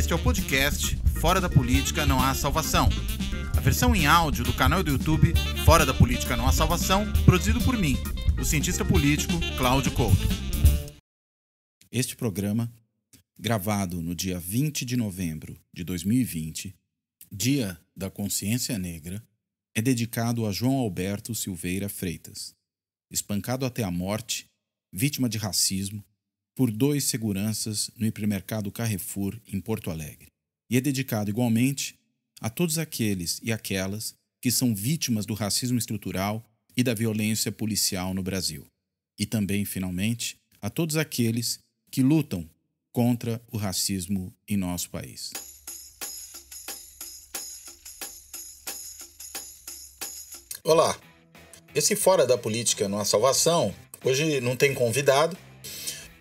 Este é o podcast Fora da Política Não Há Salvação. A versão em áudio do canal do YouTube Fora da Política Não Há Salvação, produzido por mim, o cientista político Cláudio Couto. Este programa, gravado no dia 20 de novembro de 2020, Dia da Consciência Negra, é dedicado a João Alberto Silveira Freitas, espancado até a morte, vítima de racismo, por 2 seguranças no hipermercado Carrefour, em Porto Alegre. E é dedicado igualmente a todos aqueles e aquelas que são vítimas do racismo estrutural e da violência policial no Brasil. E também, finalmente, a todos aqueles que lutam contra o racismo em nosso país. Olá, esse Fora da Política Não Há Salvação, hoje não tem convidado.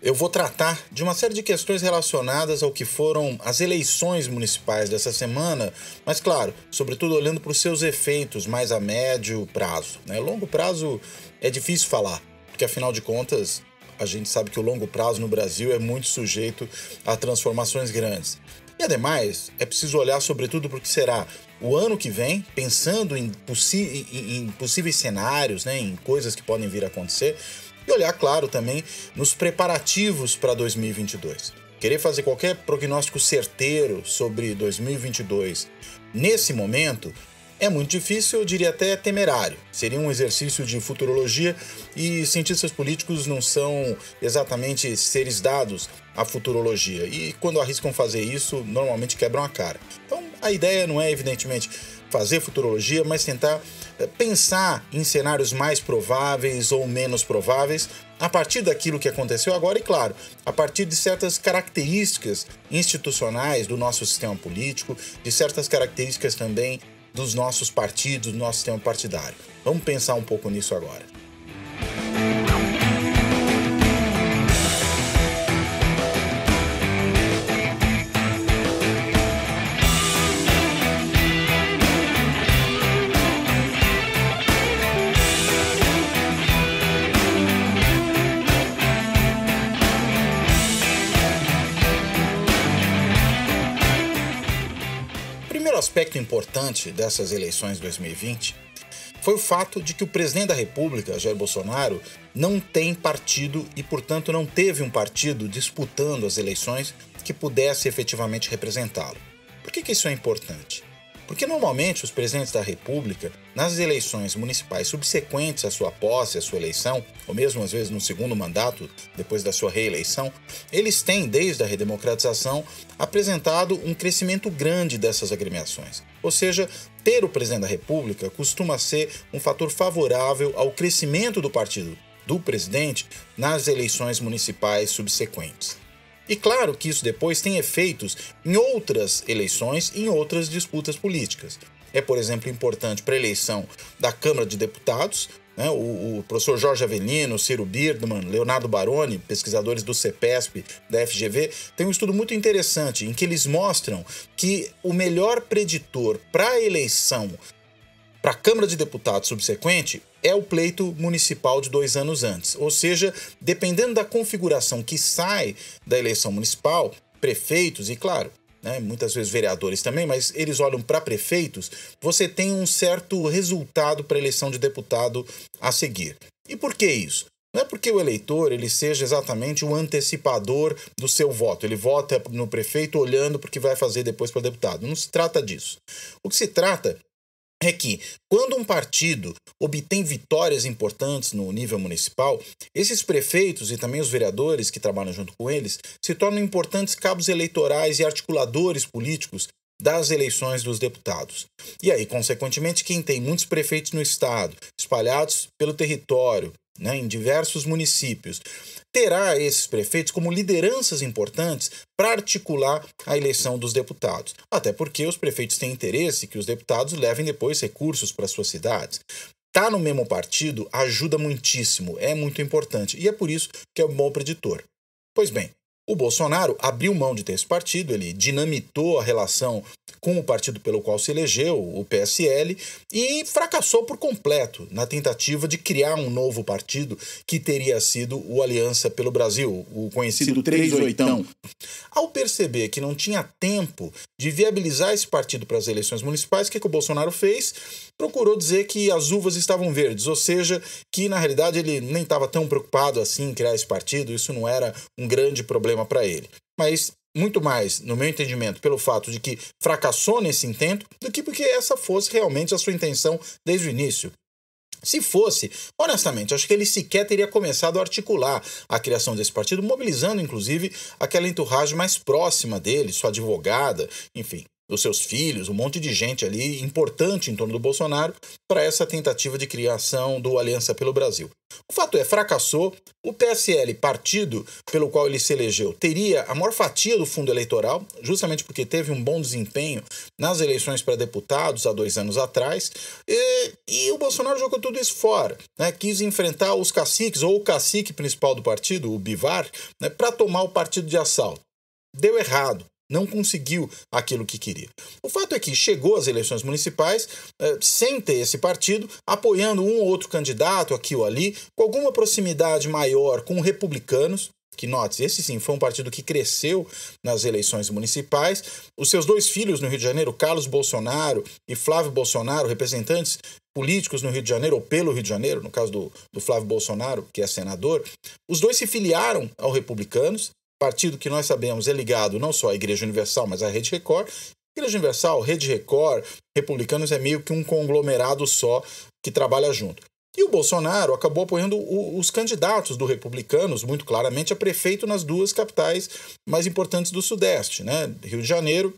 Eu vou tratar de uma série de questões relacionadas ao que foram as eleições municipais dessa semana, mas claro, sobretudo olhando para os seus efeitos mais a médio prazo. Longo prazo é difícil falar, porque afinal de contas a gente sabe que o longo prazo no Brasil é muito sujeito a transformações grandes. E ademais, é preciso olhar sobretudo para o que será o ano que vem, pensando em possíveis cenários, em coisas que podem vir a acontecer, e olhar, claro, também nos preparativos para 2022. Querer fazer qualquer prognóstico certeiro sobre 2022 nesse momento é muito difícil, eu diria até temerário. Seria um exercício de futurologia e cientistas políticos não são exatamente seres dados à futurologia. E quando arriscam fazer isso, normalmente quebram a cara. Então, a ideia não é, evidentemente, fazer futurologia, mas tentar pensar em cenários mais prováveis ou menos prováveis a partir daquilo que aconteceu agora e, claro, a partir de certas características institucionais do nosso sistema político, de certas características também dos nossos partidos, do nosso sistema partidário. Vamos pensar um pouco nisso agora. O aspecto importante dessas eleições de 2020 foi o fato de que o presidente da República, Jair Bolsonaro, não tem partido e, portanto, não teve um partido disputando as eleições que pudesse efetivamente representá-lo. Por que isso é importante? Porque normalmente os presidentes da República, nas eleições municipais subsequentes à sua posse, à sua eleição, ou mesmo às vezes no segundo mandato, depois da sua reeleição, eles têm, desde a redemocratização, apresentado um crescimento grande dessas agremiações. Ou seja, ter o presidente da República costuma ser um fator favorável ao crescimento do partido do presidente nas eleições municipais subsequentes. E claro que isso depois tem efeitos em outras eleições e em outras disputas políticas. É, por exemplo, importante para a eleição da Câmara de Deputados, o professor Jorge Avelino, Ciro Birdman, Leonardo Baroni, pesquisadores do CEPESP, da FGV, tem um estudo muito interessante em que eles mostram que o melhor preditor para a eleição para a Câmara de Deputados subsequente é o pleito municipal de 2 anos antes. Ou seja, dependendo da configuração que sai da eleição municipal, prefeitos e, claro, muitas vezes vereadores também, mas eles olham para prefeitos, você tem um certo resultado para a eleição de deputado a seguir. E por que isso? Não é porque o eleitor ele seja exatamente o antecipador do seu voto. Ele vota no prefeito olhando para o que vai fazer depois para o deputado. Não se trata disso. O que se trata é que, quando um partido obtém vitórias importantes no nível municipal, esses prefeitos e também os vereadores que trabalham junto com eles se tornam importantes cabos eleitorais e articuladores políticos das eleições dos deputados. E aí, consequentemente, quem tem muitos prefeitos no estado, espalhados pelo território, em diversos municípios, terá esses prefeitos como lideranças importantes para articular a eleição dos deputados. Até porque os prefeitos têm interesse que os deputados levem depois recursos para suas cidades. Estar no mesmo partido ajuda muitíssimo, é muito importante, e é por isso que é um bom preditor. Pois bem, O Bolsonaro abriu mão de ter esse partido, ele dinamitou a relação com o partido pelo qual se elegeu, o PSL, e fracassou por completo na tentativa de criar um novo partido que teria sido o Aliança pelo Brasil, o conhecido 38ão. Ao perceber que não tinha tempo de viabilizar esse partido para as eleições municipais, o que o Bolsonaro fez? Procurou dizer que as uvas estavam verdes, ou seja, que na realidade ele nem estava tão preocupado assim em criar esse partido, isso não era um grande problema para ele. Mas muito mais, no meu entendimento, pelo fato de que fracassou nesse intento, do que porque essa fosse realmente a sua intenção desde o início. Se fosse, honestamente, acho que ele sequer teria começado a articular a criação desse partido, mobilizando, inclusive, aquela entourage mais próxima dele, sua advogada, enfim, dos seus filhos, um monte de gente ali importante em torno do Bolsonaro para essa tentativa de criação do Aliança pelo Brasil. O fato é, fracassou, o PSL, partido pelo qual ele se elegeu, teria a maior fatia do fundo eleitoral, justamente porque teve um bom desempenho nas eleições para deputados há 2 anos atrás, e o Bolsonaro jogou tudo isso fora, né? Quis enfrentar os caciques, ou o cacique principal do partido, o Bivar, né, para tomar o partido de assalto. Deu errado. Não conseguiu aquilo que queria. O fato é que chegou às eleições municipais sem ter esse partido, apoiando um ou outro candidato aqui ou ali, com alguma proximidade maior com republicanos, que, note, esse sim foi um partido que cresceu nas eleições municipais. Os seus 2 filhos no Rio de Janeiro, Carlos Bolsonaro e Flávio Bolsonaro, representantes políticos no Rio de Janeiro, ou pelo Rio de Janeiro, no caso do Flávio Bolsonaro, que é senador, os 2 se filiaram ao Republicanos, partido que nós sabemos é ligado não só à Igreja Universal, mas à Rede Record. Igreja Universal, Rede Record, Republicanos é meio que um conglomerado só que trabalha junto. E o Bolsonaro acabou apoiando os candidatos do Republicanos, muito claramente, a prefeito nas 2 capitais mais importantes do Sudeste, né? Rio de Janeiro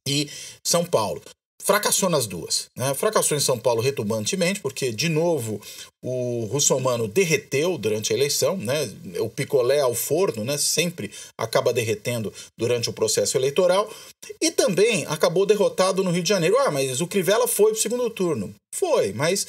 e São Paulo. Fracassou nas 2, né? Fracassou em São Paulo retumbantemente, porque, de novo, o russomano derreteu durante a eleição, né? O picolé ao forno, né? Sempre acaba derretendo durante o processo eleitoral. E também acabou derrotado no Rio de Janeiro. Mas o Crivella foi para o segundo turno. Foi, mas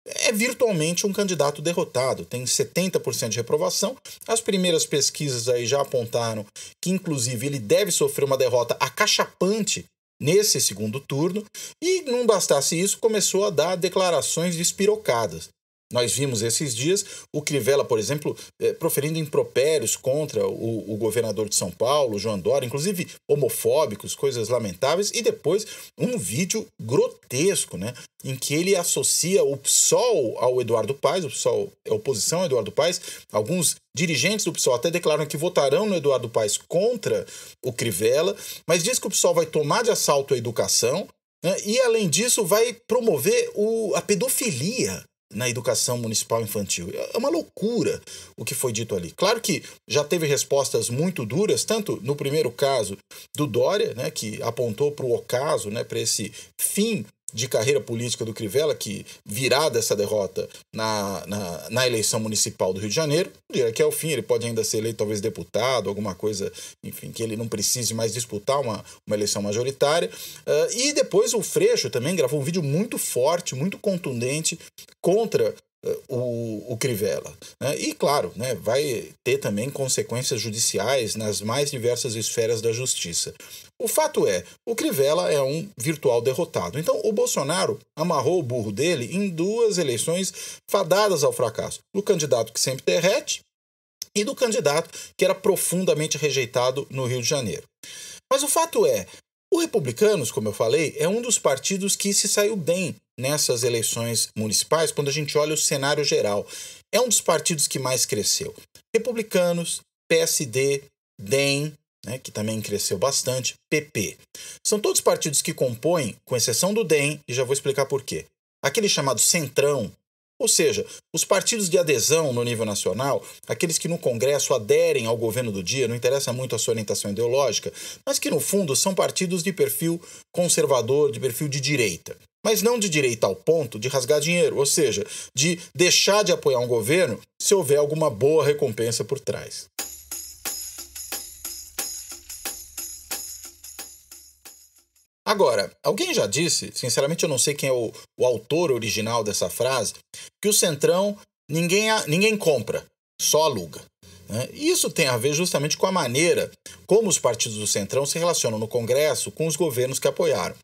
é virtualmente um candidato derrotado. Tem 70% de reprovação. As primeiras pesquisas aí já apontaram que, inclusive, ele deve sofrer uma derrota acachapante nesse segundo turno, e não bastasse isso, começou a dar declarações despirocadas. Nós vimos esses dias o Crivella, por exemplo, proferindo impropérios contra o governador de São Paulo, João Dória, inclusive homofóbicos, coisas lamentáveis, e depois um vídeo grotesco, né, em que ele associa o PSOL ao Eduardo Paes, o PSOL é oposição ao Eduardo Paes, alguns dirigentes do PSOL até declaram que votarão no Eduardo Paes contra o Crivella, mas diz que o PSOL vai tomar de assalto a educação, né, e além disso vai promover a pedofilia na educação municipal infantil. É uma loucura o que foi dito ali. Claro que já teve respostas muito duras, tanto no primeiro caso do Dória, né, que apontou para o ocaso, né, para esse fim de carreira política do Crivella, que virá dessa derrota na eleição municipal do Rio de Janeiro, que é o fim, ele pode ainda ser eleito talvez deputado, alguma coisa, enfim, que ele não precise mais disputar uma eleição majoritária. E depois o Freixo também gravou um vídeo muito forte, muito contundente contra o Crivella, né? E claro, né, vai ter também consequências judiciais nas mais diversas esferas da justiça. O fato é, o Crivella é um virtual derrotado. Então o Bolsonaro amarrou o burro dele em 2 eleições fadadas ao fracasso. Do candidato que sempre derrete e do candidato que era profundamente rejeitado no Rio de Janeiro. Mas o fato é, o Republicanos, como eu falei, é um dos partidos que se saiu bem nessas eleições municipais, quando a gente olha o cenário geral. É um dos partidos que mais cresceu. Republicanos, PSD, DEM, né, que também cresceu bastante, PP. São todos partidos que compõem, com exceção do DEM, e já vou explicar por quê, aquele chamado centrão, ou seja, os partidos de adesão no nível nacional, aqueles que no Congresso aderem ao governo do dia, não interessa muito a sua orientação ideológica, mas que no fundo são partidos de perfil conservador, de perfil de direita. Mas não de direita ao ponto de rasgar dinheiro, ou seja, de deixar de apoiar um governo se houver alguma boa recompensa por trás. Agora, alguém já disse, sinceramente eu não sei quem é o autor original dessa frase, que o Centrão ninguém compra, só aluga. né? E isso tem a ver justamente com a maneira como os partidos do Centrão se relacionam no Congresso com os governos que apoiaram.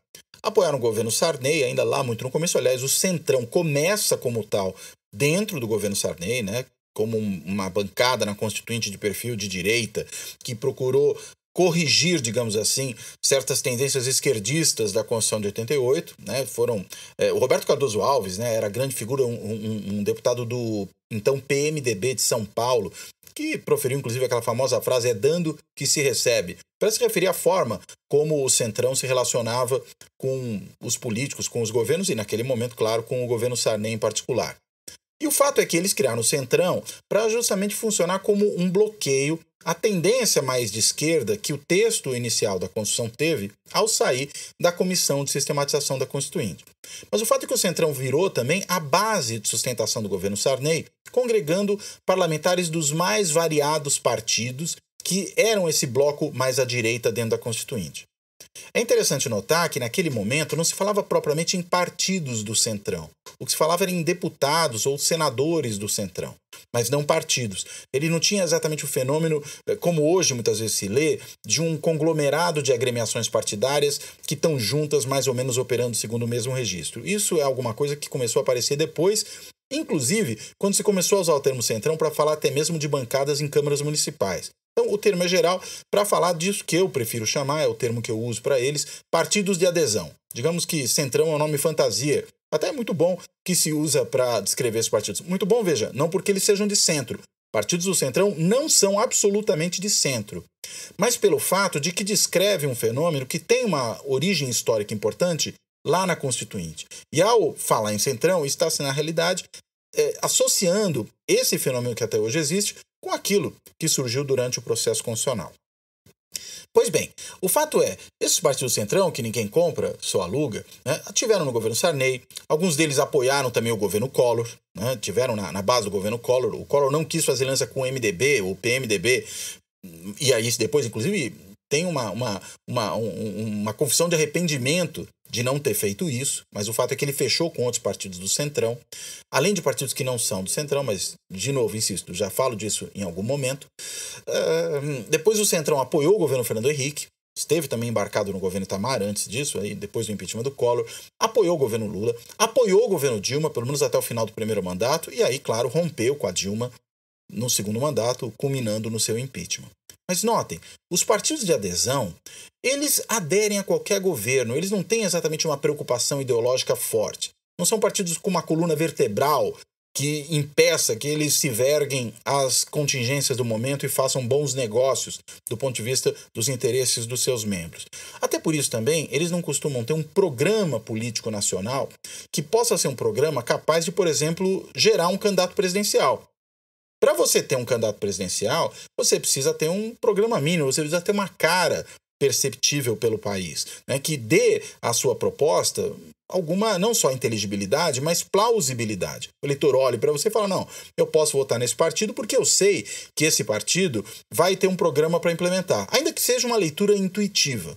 Apoiaram o governo Sarney, ainda lá muito no começo. Aliás, o Centrão começa como tal dentro do governo Sarney, né? Como uma bancada na Constituinte de perfil de direita que procurou corrigir, digamos assim, certas tendências esquerdistas da Constituição de 88, né? O Roberto Cardoso Alves, né, era grande figura, um deputado do então PMDB de São Paulo, que proferiu inclusive aquela famosa frase, é dando que se recebe, para se referir à forma como o Centrão se relacionava com os políticos, com os governos e naquele momento, claro, com o governo Sarney em particular. E o fato é que eles criaram o Centrão para justamente funcionar como um bloqueio à tendência mais de esquerda que o texto inicial da Constituição teve ao sair da Comissão de Sistematização da Constituinte. Mas o fato é que o Centrão virou também a base de sustentação do governo Sarney, congregando parlamentares dos mais variados partidos que eram esse bloco mais à direita dentro da Constituinte. É interessante notar que, naquele momento, não se falava propriamente em partidos do Centrão. O que se falava era em deputados ou senadores do Centrão, mas não partidos. Ele não tinha exatamente o fenômeno, como hoje muitas vezes se lê, de um conglomerado de agremiações partidárias que estão juntas, mais ou menos operando segundo o mesmo registro. Isso é alguma coisa que começou a aparecer depois, inclusive quando se começou a usar o termo Centrão para falar até mesmo de bancadas em câmaras municipais. Então, o termo é geral para falar disso que eu prefiro chamar, é o termo que eu uso para eles, partidos de adesão. Digamos que Centrão é um nome fantasia, até é muito bom que se usa para descrever esses partidos. Muito bom, veja, não porque eles sejam de centro. Partidos do Centrão não são absolutamente de centro, mas pelo fato de que descreve um fenômeno que tem uma origem histórica importante lá na Constituinte. E ao falar em Centrão, está-se na realidade associando esse fenômeno que até hoje existe com aquilo que surgiu durante o processo constitucional. Pois bem, o fato é, esses partidos Centrão, que ninguém compra, só aluga, né, tiveram no governo Sarney, alguns deles apoiaram também o governo Collor, né, tiveram na base do governo Collor. O Collor não quis fazer aliança com o MDB, o PMDB, e aí depois, inclusive, tem uma confissão de arrependimento de não ter feito isso, mas o fato é que ele fechou com outros partidos do Centrão, além de partidos que não são do Centrão, mas, de novo, insisto, já falo disso em algum momento. Depois o Centrão apoiou o governo Fernando Henrique, esteve também embarcado no governo Itamar antes disso, aí depois do impeachment do Collor, apoiou o governo Lula, apoiou o governo Dilma, pelo menos até o final do primeiro mandato, e aí, claro, rompeu com a Dilma no segundo mandato, culminando no seu impeachment. Mas notem, os partidos de adesão, eles aderem a qualquer governo, eles não têm exatamente uma preocupação ideológica forte. Não são partidos com uma coluna vertebral que impeça que eles se verguem às contingências do momento e façam bons negócios do ponto de vista dos interesses dos seus membros. Até por isso também, eles não costumam ter um programa político nacional que possa ser um programa capaz de, por exemplo, gerar um candidato presidencial. Para você ter um candidato presidencial, você precisa ter um programa mínimo, você precisa ter uma cara perceptível pelo país, né, que dê à sua proposta alguma, não só inteligibilidade, mas plausibilidade. O eleitor olha para você e fala, não, eu posso votar nesse partido porque eu sei que esse partido vai ter um programa para implementar, ainda que seja uma leitura intuitiva.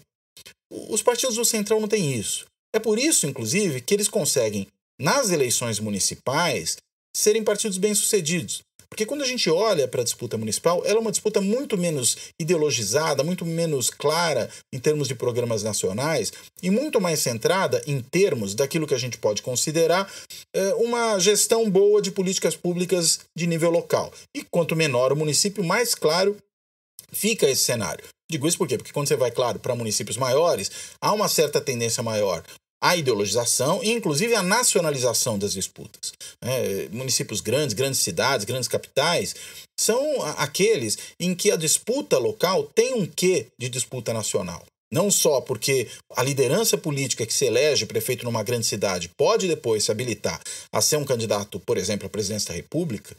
Os partidos do Centrão não têm isso. É por isso, inclusive, que eles conseguem, nas eleições municipais, serem partidos bem-sucedidos. Porque quando a gente olha para a disputa municipal, ela é uma disputa muito menos ideologizada, muito menos clara em termos de programas nacionais e muito mais centrada em termos daquilo que a gente pode considerar uma gestão boa de políticas públicas de nível local. E quanto menor o município, mais claro fica esse cenário. Digo isso por quê? Porque quando você vai, claro, para municípios maiores, há uma certa tendência maior à ideologização e, inclusive, à nacionalização das disputas. Municípios grandes, grandes cidades, grandes capitais, são aqueles em que a disputa local tem um quê de disputa nacional. Não só porque a liderança política que se elege prefeito numa grande cidade pode depois se habilitar a ser um candidato, por exemplo, à presidência da República,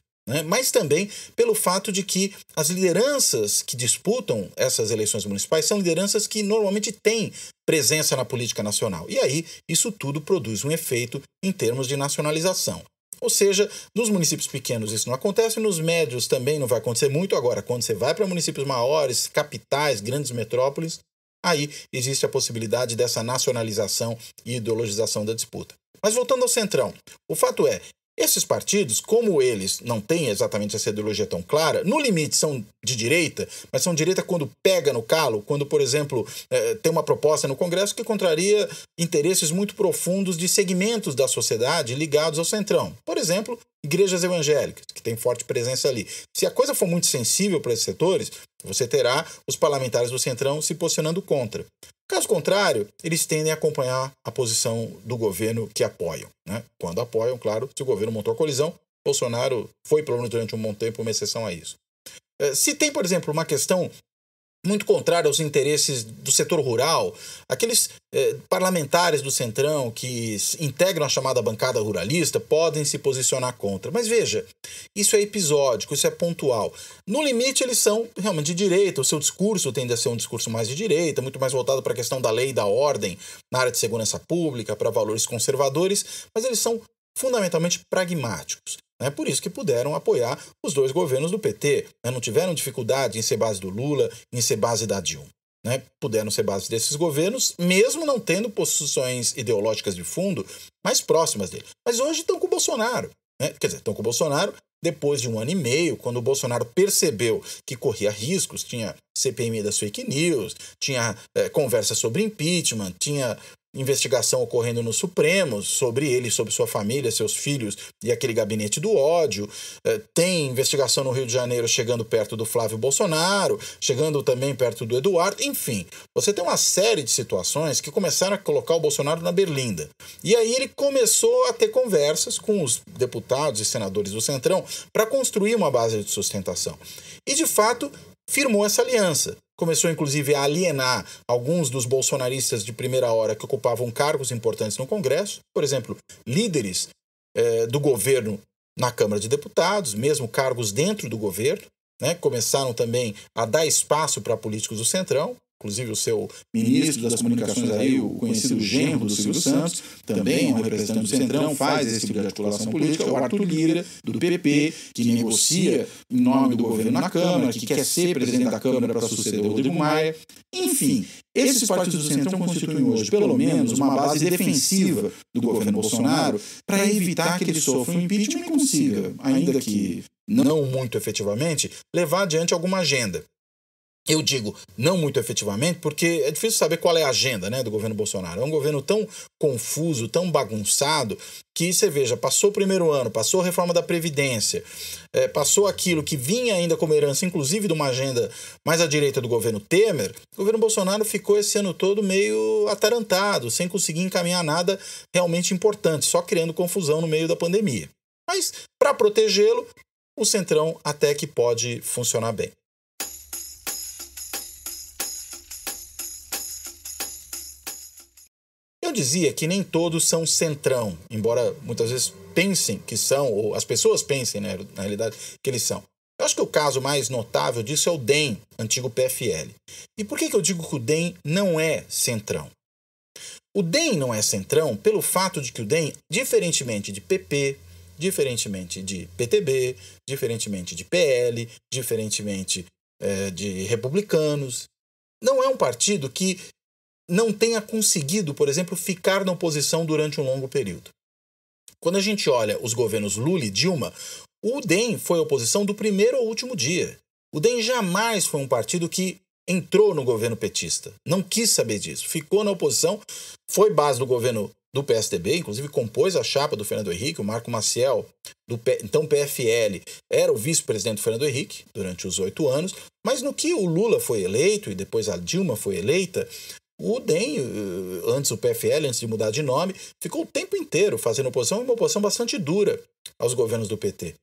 mas também pelo fato de que as lideranças que disputam essas eleições municipais são lideranças que normalmente têm presença na política nacional. E aí, isso tudo produz um efeito em termos de nacionalização. Ou seja, nos municípios pequenos isso não acontece, nos médios também não vai acontecer muito. Agora, quando você vai para municípios maiores, capitais, grandes metrópoles, aí existe a possibilidade dessa nacionalização e ideologização da disputa. Mas voltando ao Centrão, o fato é, Esses partidos, como eles não têm exatamente essa ideologia tão clara, no limite são de direita, mas são de direita quando pega no calo, quando, por exemplo, tem uma proposta no Congresso que contraria interesses muito profundos de segmentos da sociedade ligados ao centrão. Por exemplo, igrejas evangélicas, que têm forte presença ali. Se a coisa for muito sensível para esses setores, você terá os parlamentares do centrão se posicionando contra. Caso contrário, eles tendem a acompanhar a posição do governo que apoiam, né? Quando apoiam, claro, se o governo montou a colisão, Bolsonaro foi, pelo menos durante um bom tempo, uma exceção a isso. Se tem, por exemplo, uma questão muito contrária aos interesses do setor rural, aqueles parlamentares do Centrão que integram a chamada bancada ruralista podem se posicionar contra. Mas veja, isso é episódico, isso é pontual. No limite, eles são realmente de direita, o seu discurso tende a ser um discurso mais de direita, muito mais voltado para a questão da lei e da ordem na área de segurança pública, para valores conservadores, mas eles são fundamentalmente pragmáticos. É por isso que puderam apoiar os dois governos do PT. Não tiveram dificuldade em ser base do Lula, em ser base da Dilma. Puderam ser base desses governos, mesmo não tendo posições ideológicas de fundo mais próximas dele. Mas hoje estão com o Bolsonaro. Quer dizer, estão com o Bolsonaro depois de 1 ano e meio, quando o Bolsonaro percebeu que corria riscos, tinha CPMI das fake news, tinha conversa sobre impeachment, tinha investigação ocorrendo no Supremo sobre ele, sobre sua família, seus filhos e aquele gabinete do ódio. Tem investigação no Rio de Janeiro chegando perto do Flávio Bolsonaro, chegando também perto do Eduardo. Enfim, você tem uma série de situações que começaram a colocar o Bolsonaro na berlinda. E aí ele começou a ter conversas com os deputados e senadores do Centrão para construir uma base de sustentação. E, de fato, firmou essa aliança. Começou, inclusive, a alienar alguns dos bolsonaristas de primeira hora que ocupavam cargos importantes no Congresso, por exemplo, líderes do governo na Câmara de Deputados, mesmo cargos dentro do governo, começaram também a dar espaço para políticos do Centrão, inclusive o seu ministro das Comunicações aí, o conhecido genro do Silvio Santos, também é um representante do Centrão, faz esse tipo de articulação política, o Arthur Lira, do PP, que negocia em nome do governo na Câmara, que quer ser presidente da Câmara para suceder o Rodrigo Maia. Enfim, esses partidos do Centrão constituem hoje, pelo menos, uma base defensiva do governo Bolsonaro para evitar que ele sofra um impeachment e consiga, ainda que não muito efetivamente, levar adiante alguma agenda. Eu digo não muito efetivamente porque é difícil saber qual é a agenda do governo Bolsonaro. É um governo tão confuso, tão bagunçado, que você veja, passou o primeiro ano, passou a reforma da Previdência, passou aquilo que vinha ainda como herança, inclusive de uma agenda mais à direita do governo Temer. O governo Bolsonaro ficou esse ano todo meio atarantado, sem conseguir encaminhar nada realmente importante, só criando confusão no meio da pandemia. Mas, para protegê-lo, o Centrão até que pode funcionar bem. Eu dizia que nem todos são centrão, embora muitas vezes pensem que são, ou as pessoas pensem, na realidade, que eles são. Eu acho que o caso mais notável disso é o DEM, antigo PFL. E por que eu digo que o DEM não é centrão? O DEM não é centrão pelo fato de que o DEM, diferentemente de PP, diferentemente de PTB, diferentemente de PL, diferentemente de republicanos, não é um partido que não tenha conseguido, por exemplo, ficar na oposição durante um longo período. Quando a gente olha os governos Lula e Dilma, o DEM foi a oposição do primeiro ao último dia. O DEM jamais foi um partido que entrou no governo petista. Não quis saber disso. Ficou na oposição, foi base do governo do PSDB, inclusive compôs a chapa do Fernando Henrique, o Marco Maciel, então PFL, era o vice-presidente do Fernando Henrique durante os 8 anos, mas no que o Lula foi eleito e depois a Dilma foi eleita, o DEM, antes o PFL, antes de mudar de nome, ficou o tempo inteiro fazendo oposição, e uma oposição bastante dura aos governos do PT.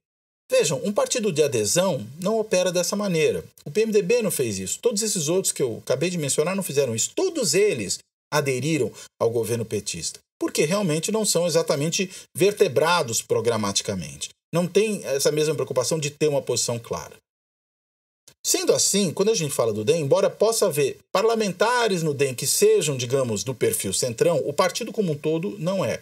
Vejam, um partido de adesão não opera dessa maneira. O PMDB não fez isso. Todos esses outros que eu acabei de mencionar não fizeram isso. Todos eles aderiram ao governo petista, porque realmente não são exatamente vertebrados programaticamente. Não tem essa mesma preocupação de ter uma posição clara. Sendo assim, quando a gente fala do DEM, embora possa haver parlamentares no DEM que sejam, digamos, do perfil centrão, o partido como um todo não é.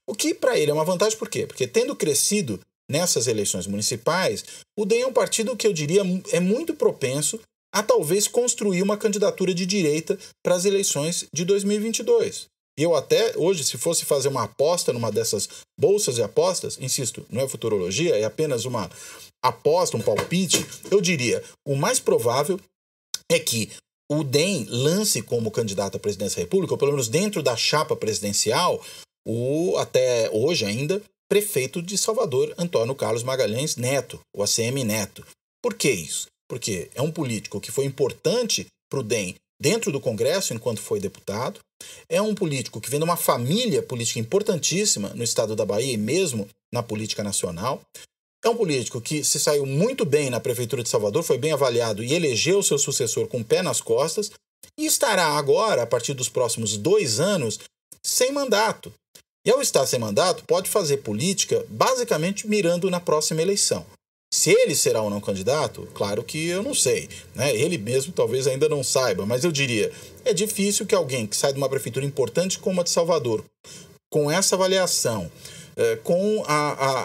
O que para ele é uma vantagem, por quê? Porque tendo crescido nessas eleições municipais, o DEM é um partido que eu diria é muito propenso a talvez construir uma candidatura de direita para as eleições de 2022. E eu até hoje, se fosse fazer uma aposta numa dessas bolsas de apostas, insisto, não é futurologia, é apenas uma aposta, um palpite, eu diria, o mais provável é que o DEM lance como candidato à presidência da República, ou pelo menos dentro da chapa presidencial, o até hoje ainda prefeito de Salvador, Antônio Carlos Magalhães Neto, o ACM Neto. Por que isso? Porque é um político que foi importante para o DEM dentro do Congresso enquanto foi deputado, é um político que vem de uma família política importantíssima no estado da Bahia e mesmo na política nacional. É um político que se saiu muito bem na Prefeitura de Salvador, foi bem avaliado e elegeu seu sucessor com o pé nas costas e estará agora, a partir dos próximos 2 anos, sem mandato. E ao estar sem mandato, pode fazer política basicamente mirando na próxima eleição. Se ele será ou não candidato, claro que eu não sei, né? Ele mesmo talvez ainda não saiba, mas eu diria, é difícil que alguém que sai de uma prefeitura importante como a de Salvador, com essa avaliação, com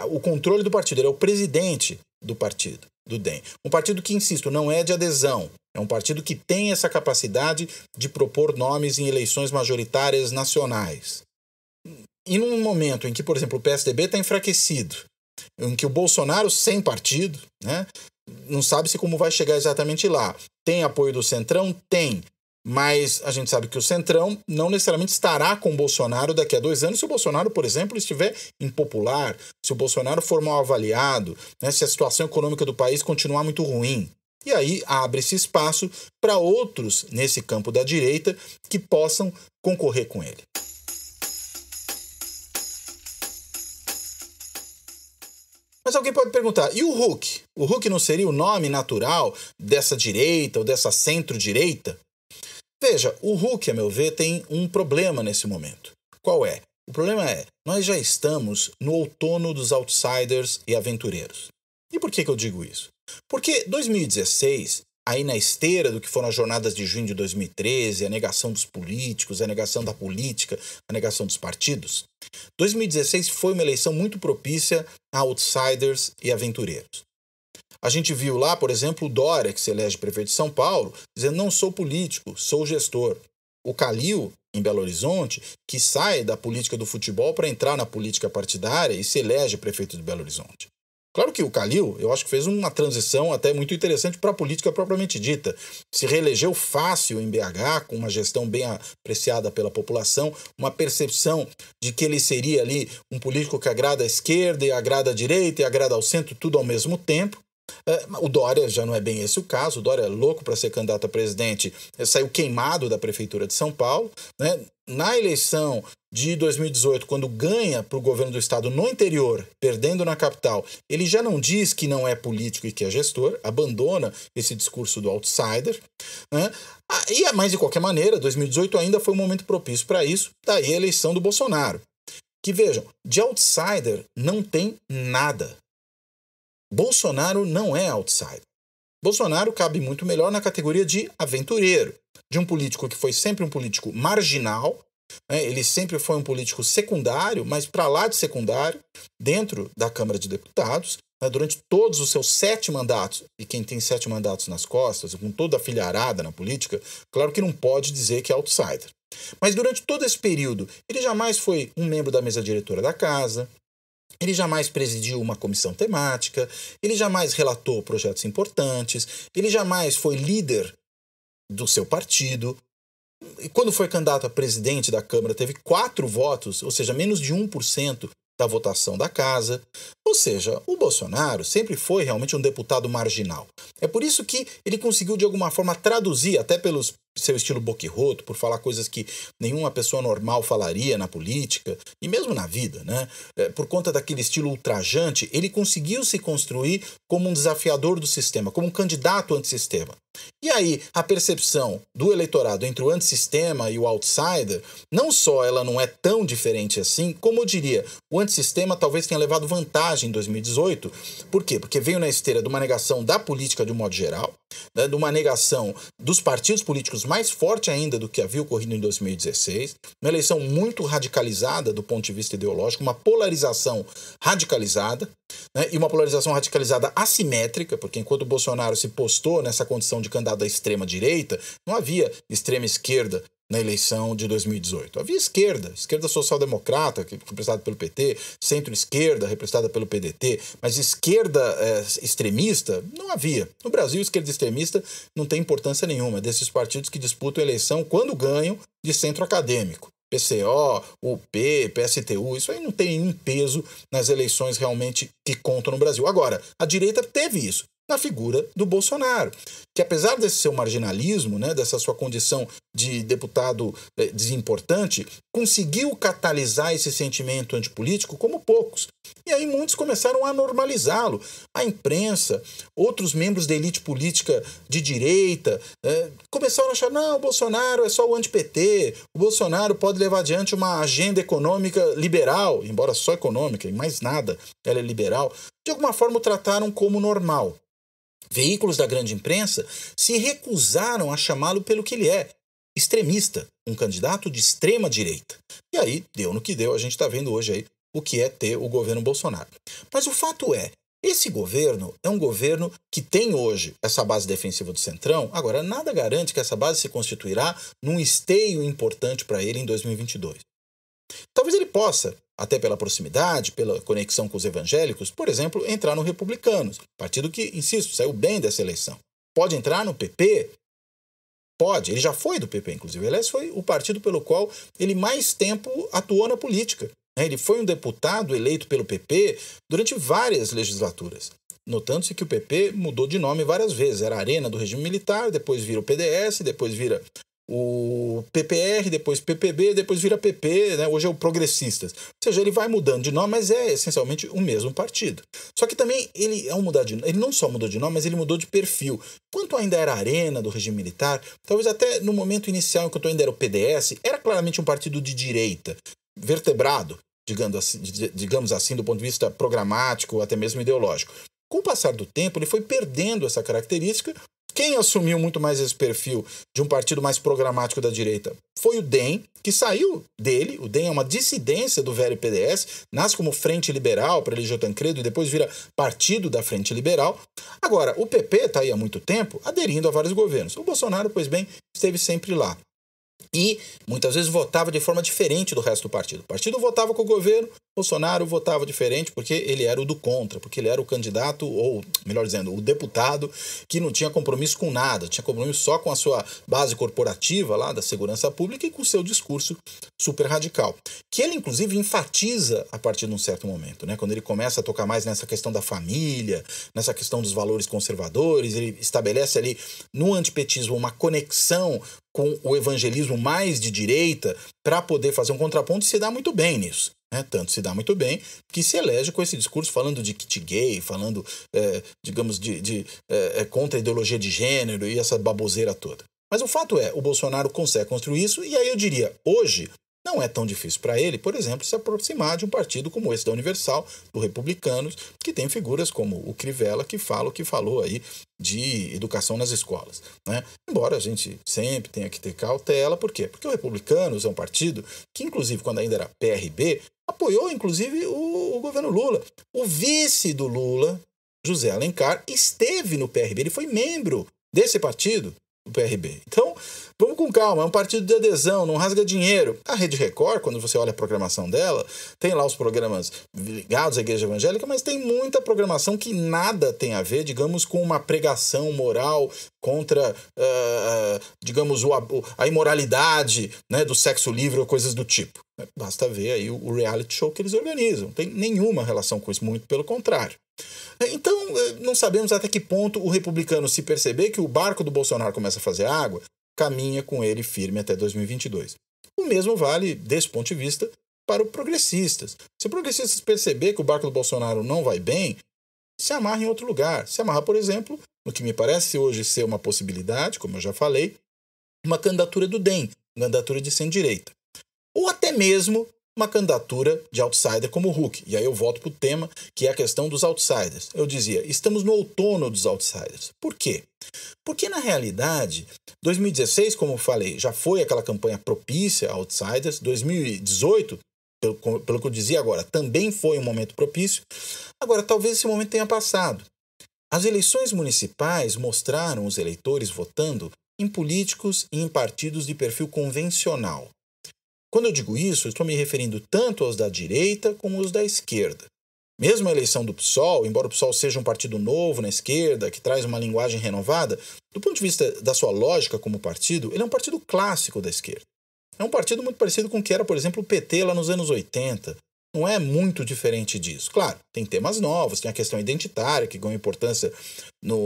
o controle do partido, ele é o presidente do partido, do DEM. Um partido que, insisto, não é de adesão, é um partido que tem essa capacidade de propor nomes em eleições majoritárias nacionais. E num momento em que, por exemplo, o PSDB está enfraquecido, em que o Bolsonaro, sem partido, né, não sabe-se como vai chegar exatamente lá. Tem apoio do Centrão? Tem. Mas a gente sabe que o Centrão não necessariamente estará com o Bolsonaro daqui a 2 anos se o Bolsonaro, por exemplo, estiver impopular, se o Bolsonaro for mal avaliado, né, se a situação econômica do país continuar muito ruim. E aí abre-se espaço para outros nesse campo da direita que possam concorrer com ele. Mas alguém pode perguntar, e o Huck? O Huck não seria o nome natural dessa direita ou dessa centro-direita? Veja, o Huck, a meu ver, tem um problema nesse momento. Qual é? O problema é, nós já estamos no outono dos outsiders e aventureiros. E por que eu digo isso? Porque 2016, aí na esteira do que foram as jornadas de junho de 2013, a negação dos políticos, a negação da política, a negação dos partidos, 2016 foi uma eleição muito propícia a outsiders e aventureiros. A gente viu lá, por exemplo, o Dória, que se elege prefeito de São Paulo, dizendo não sou político, sou gestor. O Calil, em Belo Horizonte, que sai da política do futebol para entrar na política partidária e se elege prefeito de Belo Horizonte. Claro que o Calil, eu acho que fez uma transição até muito interessante para a política propriamente dita. Se reelegeu fácil em BH, com uma gestão bem apreciada pela população, uma percepção de que ele seria ali um político que agrada à esquerda e agrada à direita e agrada ao centro, tudo ao mesmo tempo. O Dória já não é bem esse o caso, o Dória é louco para ser candidato a presidente, saiu queimado da Prefeitura de São Paulo, né? Na eleição de 2018, quando ganha para o governo do estado no interior, perdendo na capital, ele já não diz que não é político e que é gestor, abandona esse discurso do outsider, né? Mas de qualquer maneira, 2018 ainda foi um momento propício para isso, daí a eleição do Bolsonaro. Que vejam, de outsider não tem nada. Bolsonaro não é outsider. Bolsonaro cabe muito melhor na categoria de aventureiro, de um político que foi sempre um político marginal, né? Ele sempre foi um político secundário, mas para lá de secundário, dentro da Câmara de Deputados, né? Durante todos os seus 7 mandatos, e quem tem 7 mandatos nas costas, com toda a filharada na política, claro que não pode dizer que é outsider. Mas durante todo esse período, ele jamais foi um membro da mesa diretora da casa, ele jamais presidiu uma comissão temática, ele jamais relatou projetos importantes, ele jamais foi líder do seu partido. E quando foi candidato a presidente da Câmara, teve 4 votos, ou seja, menos de 1% da votação da casa. Ou seja, o Bolsonaro sempre foi realmente um deputado marginal. É por isso que ele conseguiu, de alguma forma, traduzir, até pelo seu estilo boquirroto, por falar coisas que nenhuma pessoa normal falaria na política, e mesmo na vida, né? Por conta daquele estilo ultrajante, ele conseguiu se construir como um desafiador do sistema, como um candidato antissistema. E aí, a percepção do eleitorado entre o antissistema e o outsider, não só ela não é tão diferente assim, como eu diria, o antissistema talvez tenha levado vantagem em 2018. Por quê? Porque veio na esteira de uma negação da política de um modo geral, né, de uma negação dos partidos políticos mais forte ainda do que havia ocorrido em 2016, uma eleição muito radicalizada do ponto de vista ideológico, uma polarização radicalizada, né, e uma polarização radicalizada assimétrica, porque enquanto o Bolsonaro se postou nessa condição de candidato à extrema-direita, não havia extrema-esquerda na eleição de 2018. Havia esquerda social-democrata, representada pelo PT, centro-esquerda, representada pelo PDT, mas esquerda extremista não havia. No Brasil, esquerda extremista não tem importância nenhuma, desses partidos que disputam a eleição quando ganham de centro acadêmico. PCO, UP, PSTU, isso aí não tem nenhum peso nas eleições realmente que contam no Brasil. Agora, a direita teve isso na figura do Bolsonaro, que apesar desse seu marginalismo, né, dessa sua condição de deputado desimportante, conseguiu catalisar esse sentimento antipolítico como poucos. E aí muitos começaram a normalizá-lo. A imprensa, outros membros da elite política de direita, começaram a achar, não, o Bolsonaro é só o anti-PT, o Bolsonaro pode levar adiante uma agenda econômica liberal, embora só econômica, e mais nada, ela é liberal. De alguma forma o trataram como normal. Veículos da grande imprensa se recusaram a chamá-lo pelo que ele é, extremista, um candidato de extrema direita. E aí, deu no que deu, a gente está vendo hoje aí o que é ter o governo Bolsonaro. Mas o fato é, esse governo é um governo que tem hoje essa base defensiva do Centrão. Agora, nada garante que essa base se constituirá num esteio importante para ele em 2022. Talvez ele possa, até pela proximidade, pela conexão com os evangélicos, por exemplo, entrar no Republicanos, partido que, insisto, saiu bem dessa eleição. Pode entrar no PP? Pode, ele já foi do PP, inclusive. Aliás, foi o partido pelo qual ele mais tempo atuou na política. Ele foi um deputado eleito pelo PP durante várias legislaturas. Notando-se que o PP mudou de nome várias vezes. Era a Arena do regime militar, depois vira o PDS, depois vira o PPR, depois PPB, depois vira PP, né? Hoje é o Progressistas. Ou seja, ele vai mudando de nome, mas é essencialmente o mesmo partido. Só que também ele não só mudou de nome, mas ele mudou de perfil. Enquanto ainda era a Arena do regime militar, talvez até no momento inicial, enquanto ainda era o PDS, era claramente um partido de direita, vertebrado, digamos assim, do ponto de vista programático, até mesmo ideológico. Com o passar do tempo, ele foi perdendo essa característica. Quem assumiu muito mais esse perfil de um partido mais programático da direita foi o DEM, que saiu dele. O DEM é uma dissidência do velho PDS, nasce como Frente Liberal para eleger o Tancredo e depois vira Partido da Frente Liberal. Agora, o PP está aí há muito tempo aderindo a vários governos. O Bolsonaro, pois bem, esteve sempre lá. E muitas vezes votava de forma diferente do resto do partido. O partido votava com o governo, Bolsonaro votava diferente porque ele era o do contra, porque ele era o candidato, ou melhor dizendo, o deputado que não tinha compromisso com nada, tinha compromisso só com a sua base corporativa lá da segurança pública e com o seu discurso super radical. Que ele, inclusive, enfatiza a partir de um certo momento, né? Quando ele começa a tocar mais nessa questão da família, nessa questão dos valores conservadores, ele estabelece ali no antipetismo uma conexão com o evangelismo mais de direita para poder fazer um contraponto e se dá muito bem nisso. Tanto se dá muito bem que se elege com esse discurso falando de kit gay, falando, digamos, contra a ideologia de gênero e essa baboseira toda. Mas o fato é, o Bolsonaro consegue construir isso e aí eu diria, hoje não é tão difícil para ele, por exemplo, se aproximar de um partido como esse da Universal, do Republicanos, que tem figuras como o Crivella, que fala o que falou aí de educação nas escolas, né? Embora a gente sempre tenha que ter cautela, por quê? Porque o Republicanos é um partido que, inclusive, quando ainda era PRB, apoiou, inclusive, o governo Lula. O vice do Lula, José Alencar, esteve no PRB, ele foi membro desse partido, do PRB. Então, vamos com calma, é um partido de adesão, não rasga dinheiro. A Rede Record, quando você olha a programação dela, tem lá os programas ligados à igreja evangélica, mas tem muita programação que nada tem a ver, digamos, com uma pregação moral contra, digamos, a imoralidade, né, do sexo livre ou coisas do tipo. Basta ver aí o reality show que eles organizam. Não tem nenhuma relação com isso, muito pelo contrário. Então, não sabemos até que ponto o republicano, se perceber que o barco do Bolsonaro começa a fazer água, caminha com ele firme até 2022. O mesmo vale, desse ponto de vista, para os progressistas. Se os progressistas perceber que o barco do Bolsonaro não vai bem, se amarra em outro lugar. Se amarra, por exemplo, no que me parece hoje ser uma possibilidade, como eu já falei, uma candidatura do DEM, uma candidatura de centro-direita. Ou até mesmo uma candidatura de outsider como o Huck. E aí eu volto para o tema, que é a questão dos outsiders. Eu dizia, estamos no outono dos outsiders. Por quê? Porque, na realidade, 2016, como eu falei, já foi aquela campanha propícia a outsiders. 2018, pelo que eu dizia agora, também foi um momento propício. Agora, talvez esse momento tenha passado. As eleições municipais mostraram os eleitores votando em políticos e em partidos de perfil convencional. Quando eu digo isso, estou me referindo tanto aos da direita como aos da esquerda. Mesmo a eleição do PSOL, embora o PSOL seja um partido novo na esquerda, que traz uma linguagem renovada, do ponto de vista da sua lógica como partido, ele é um partido clássico da esquerda. É um partido muito parecido com o que era, por exemplo, o PT lá nos anos 80. Não é muito diferente disso. Claro, tem temas novos, tem a questão identitária, que ganha importância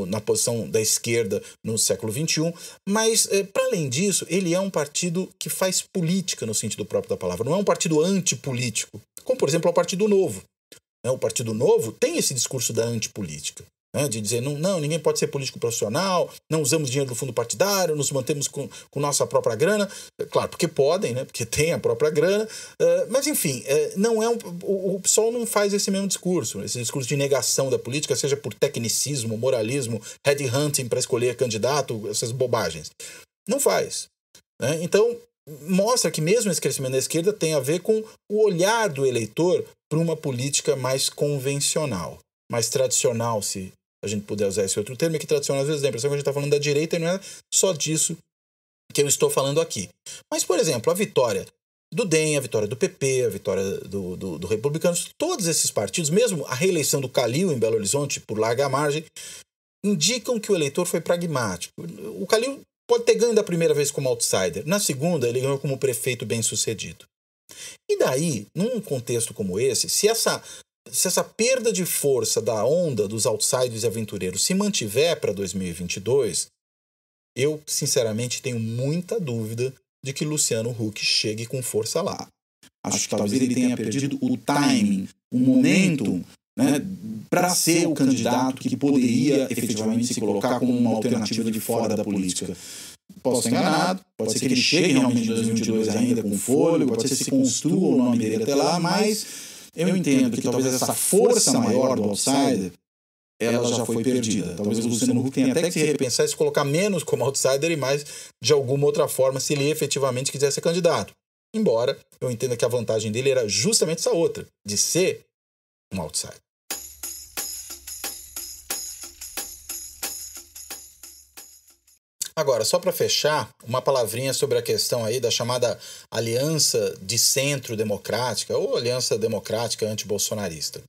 na posição da esquerda no século XXI, mas, para além disso, ele é um partido que faz política no sentido próprio da palavra. Não é um partido antipolítico, como, por exemplo, é o Partido Novo. O Partido Novo tem esse discurso da antipolítica, de dizer, não, ninguém pode ser político profissional, não usamos dinheiro do fundo partidário, nos mantemos com nossa própria grana. Claro, porque podem, porque tem a própria grana, mas enfim, não é o PSOL não faz esse mesmo discurso, esse discurso de negação da política, seja por tecnicismo, moralismo, headhunting para escolher candidato, essas bobagens. Não faz. Então, mostra que mesmo esse crescimento da esquerda tem a ver com o olhar do eleitor para uma política mais convencional, mais tradicional, se a gente puder usar esse outro termo, que tradicional às vezes dá a impressão que a gente está falando da direita e não é só disso que eu estou falando aqui. Mas, por exemplo, a vitória do DEM, a vitória do PP, a vitória do Republicanos, todos esses partidos, mesmo a reeleição do Calil em Belo Horizonte por larga margem, indicam que o eleitor foi pragmático. O Calil pode ter ganho da primeira vez como outsider. Na segunda, ele ganhou como prefeito bem-sucedido. E daí, num contexto como esse, se essa perda de força da onda dos outsiders e aventureiros se mantiver para 2022, eu, sinceramente, tenho muita dúvida de que Luciano Huck chegue com força lá. Acho que talvez ele tenha perdido o timing, o momento, para ser o candidato que poderia efetivamente se colocar como uma alternativa de fora da política. Posso estar enganado, pode ser que ele chegue realmente em 2022 ainda com fôlego, pode ser que se construa o nome dele até lá, mas eu entendo que talvez essa força maior do outsider, ela já foi perdida. Talvez o Luciano Huck tenha até que se repensar e se colocar menos como outsider e mais de alguma outra forma se ele efetivamente quiser ser candidato. Embora eu entenda que a vantagem dele era justamente essa outra, de ser um outsider. Agora, só para fechar, uma palavrinha sobre a questão aí da chamada Aliança de Centro Democrática ou Aliança Democrática Antibolsonarista.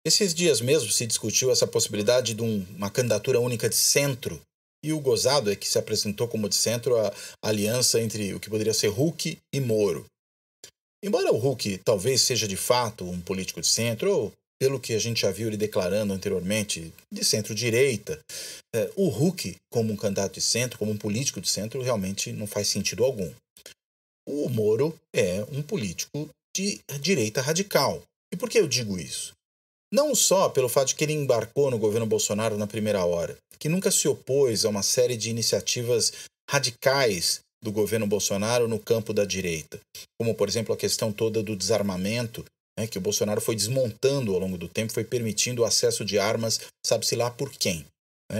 Esses dias mesmo se discutiu essa possibilidade de uma candidatura única de centro, e o gozado é que se apresentou como de centro a aliança entre o que poderia ser Huck e Moro. Embora o Huck talvez seja de fato um político de centro, ou pelo que a gente já viu ele declarando anteriormente, de centro-direita, o Huck, como um candidato de centro, como um político de centro, realmente não faz sentido algum. O Moro é um político de direita radical. E por que eu digo isso? Não só pelo fato de que ele embarcou no governo Bolsonaro na primeira hora, que nunca se opôs a uma série de iniciativas radicais do governo Bolsonaro no campo da direita, como, por exemplo, a questão toda do desarmamento, que o Bolsonaro foi desmontando ao longo do tempo, foi permitindo o acesso de armas, sabe-se lá por quem.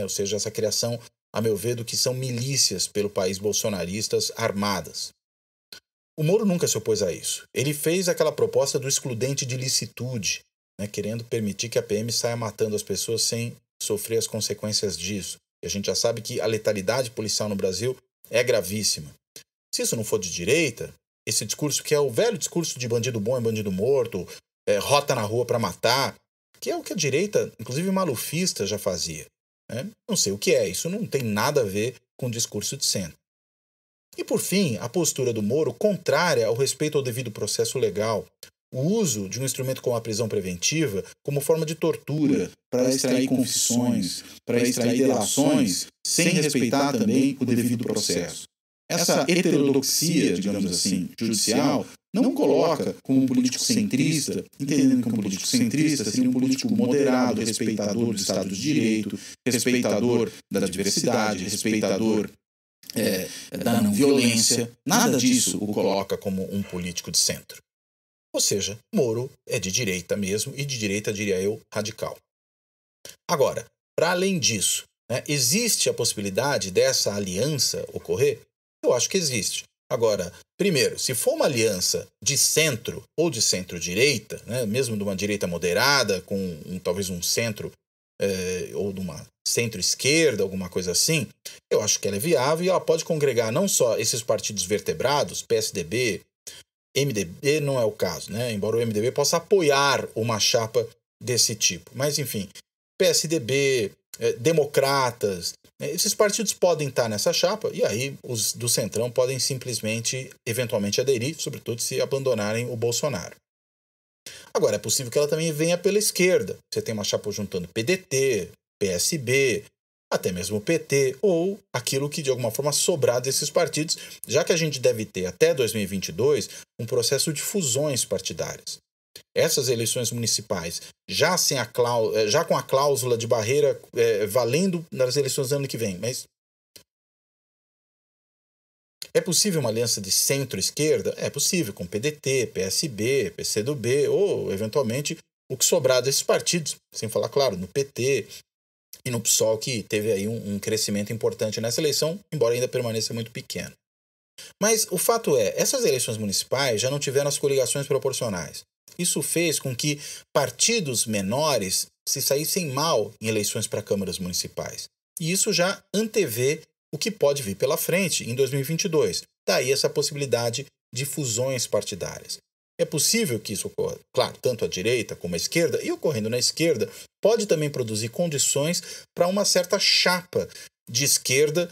Ou seja, essa criação, a meu ver, do que são milícias pelo país bolsonaristas armadas. O Moro nunca se opôs a isso. Ele fez aquela proposta do excludente de licitude, querendo permitir que a PM saia matando as pessoas sem sofrer as consequências disso. E a gente já sabe que a letalidade policial no Brasil é gravíssima. Se isso não for de direita, esse discurso que é o velho discurso de bandido bom é bandido morto, rota na rua para matar, que é o que a direita, inclusive malufista, já fazia. Não sei o que é, isso não tem nada a ver com o discurso de centro. E por fim, a postura do Moro contrária ao respeito ao devido processo legal, o uso de um instrumento como a prisão preventiva como forma de tortura para extrair confissões, para extrair delações, sem respeitar também o devido processo. Essa heterodoxia, digamos assim, judicial, não coloca como um político centrista, entendendo que um político centrista seria um político moderado, respeitador do Estado de Direito, respeitador da diversidade, respeitador da não violência. Nada disso o coloca como um político de centro. Ou seja, Moro é de direita mesmo, e de direita, diria eu, radical. Agora, para além disso, existe a possibilidade dessa aliança ocorrer? Eu acho que existe. Agora, primeiro, se for uma aliança de centro ou de centro-direita, mesmo de uma direita moderada, com talvez um centro ou de uma centro-esquerda, alguma coisa assim, eu acho que ela é viável e ela pode congregar não só esses partidos vertebrados, PSDB, MDB não é o caso, né? Embora o MDB possa apoiar uma chapa desse tipo. Mas, enfim, PSDB, democratas, esses partidos podem estar nessa chapa e aí os do Centrão podem simplesmente, eventualmente, aderir, sobretudo se abandonarem o Bolsonaro. Agora, é possível que ela também venha pela esquerda. Você tem uma chapa juntando PDT, PSB, até mesmo o PT, ou aquilo que de alguma forma sobrar desses partidos, já que a gente deve ter até 2022 um processo de fusões partidárias. Essas eleições municipais, já com a cláusula de barreira valendo nas eleições do ano que vem, mas é possível uma aliança de centro-esquerda? É possível, com PDT, PSB, PCdoB, ou, eventualmente, o que sobrar desses partidos, sem falar, claro, no PT e no PSOL, que teve aí um crescimento importante nessa eleição, embora ainda permaneça muito pequeno. Mas o fato é, essas eleições municipais já não tiveram as coligações proporcionais. Isso fez com que partidos menores se saíssem mal em eleições para câmaras municipais. E isso já antevê o que pode vir pela frente em 2022. Daí essa possibilidade de fusões partidárias. É possível que isso ocorra, claro, tanto à direita como à esquerda, e ocorrendo na esquerda, pode também produzir condições para uma certa chapa de esquerda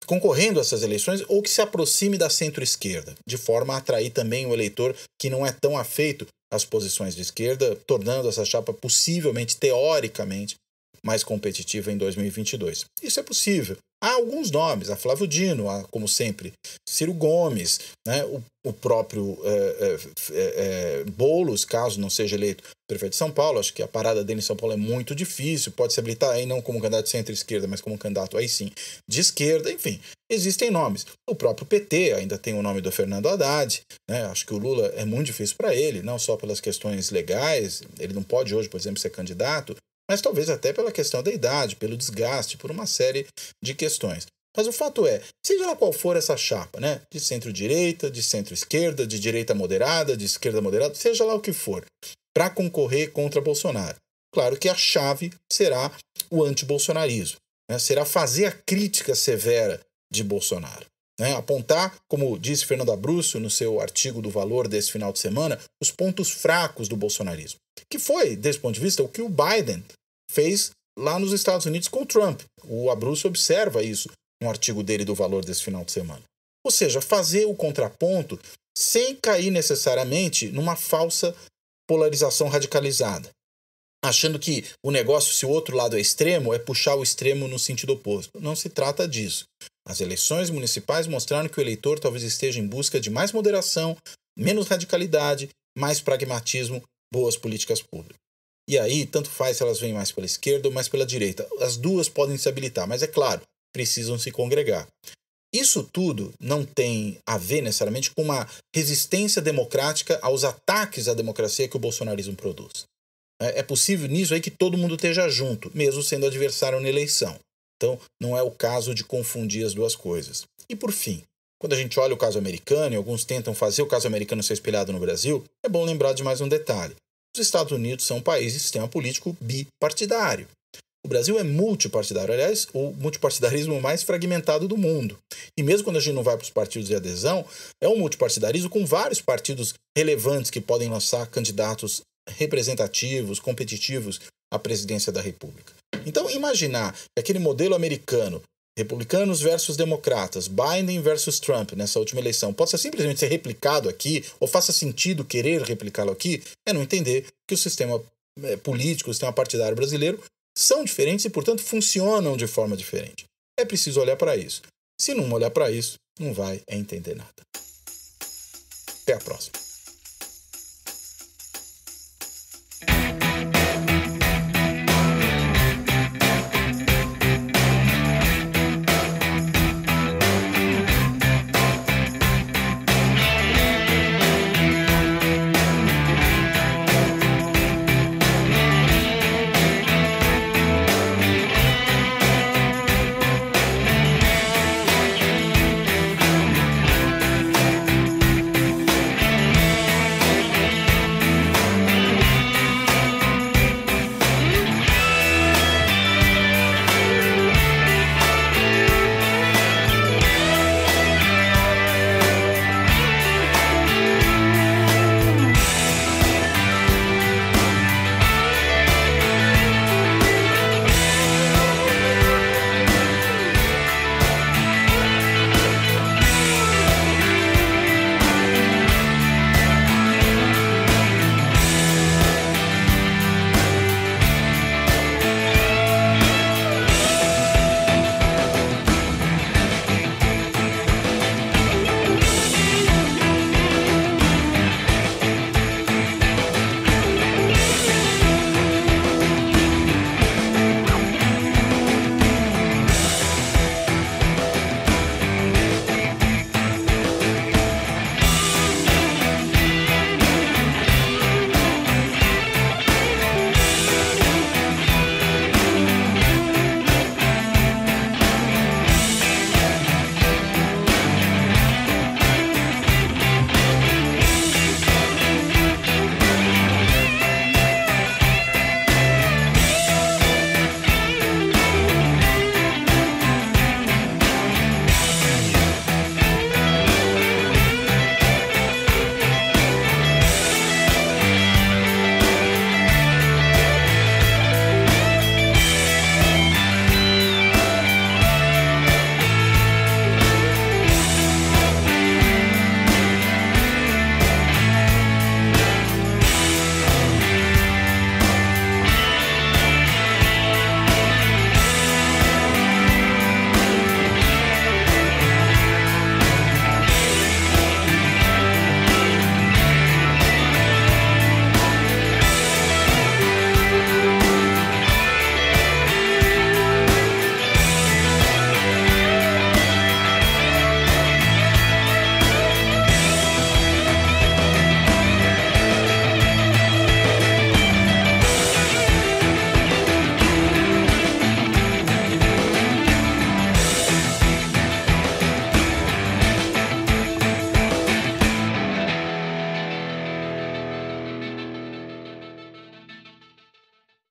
concorrendo a essas eleições ou que se aproxime da centro-esquerda, de forma a atrair também o eleitor que não é tão afeito às posições de esquerda, tornando essa chapa possivelmente, teoricamente, mais competitiva em 2022. Isso é possível. Há alguns nomes, a Flávio Dino, como sempre, Ciro Gomes, né, o próprio Boulos, caso não seja eleito prefeito de São Paulo. Acho que a parada dele em São Paulo é muito difícil, pode se habilitar aí não como candidato de centro-esquerda, mas como candidato aí sim de esquerda, enfim, existem nomes. O próprio PT ainda tem o nome do Fernando Haddad, né, acho que o Lula é muito difícil para ele, não só pelas questões legais, ele não pode hoje, por exemplo, ser candidato, mas talvez até pela questão da idade, pelo desgaste, por uma série de questões. Mas o fato é, seja lá qual for essa chapa, né, de centro-direita, de centro-esquerda, de direita moderada, de esquerda moderada, seja lá o que for, para concorrer contra Bolsonaro. Claro que a chave será o antibolsonarismo, né, será fazer a crítica severa de Bolsonaro. Né, apontar, como disse Fernando Abruzzo no seu artigo do Valor desse final de semana, os pontos fracos do bolsonarismo. Que foi, desse ponto de vista, o que o Biden fez lá nos Estados Unidos com o Trump. O Abruzzo observa isso no artigo dele do Valor desse final de semana. Ou seja, fazer o contraponto sem cair necessariamente numa falsa polarização radicalizada. Achando que o negócio, se o outro lado é extremo, é puxar o extremo no sentido oposto. Não se trata disso. As eleições municipais mostraram que o eleitor talvez esteja em busca de mais moderação, menos radicalidade, mais pragmatismo, boas políticas públicas. E aí, tanto faz se elas vêm mais pela esquerda ou mais pela direita. As duas podem se habilitar, mas é claro, precisam se congregar. Isso tudo não tem a ver necessariamente com uma resistência democrática aos ataques à democracia que o bolsonarismo produz. É possível nisso aí que todo mundo esteja junto, mesmo sendo adversário na eleição. Então, não é o caso de confundir as duas coisas. E por fim, quando a gente olha o caso americano, e alguns tentam fazer o caso americano ser espelhado no Brasil, é bom lembrar de mais um detalhe. Os Estados Unidos são um país de sistema político bipartidário. O Brasil é multipartidário, aliás, o multipartidarismo mais fragmentado do mundo. E mesmo quando a gente não vai para os partidos de adesão, é um multipartidarismo com vários partidos relevantes que podem lançar candidatos representativos, competitivos à presidência da República. Então, imaginar que aquele modelo americano, republicanos versus democratas, Biden versus Trump nessa última eleição, possa simplesmente ser replicado aqui, ou faça sentido querer replicá-lo aqui, é não entender que o sistema político, o sistema partidário brasileiro são diferentes e, portanto, funcionam de forma diferente. É preciso olhar para isso. Se não olhar para isso, não vai entender nada. Até a próxima.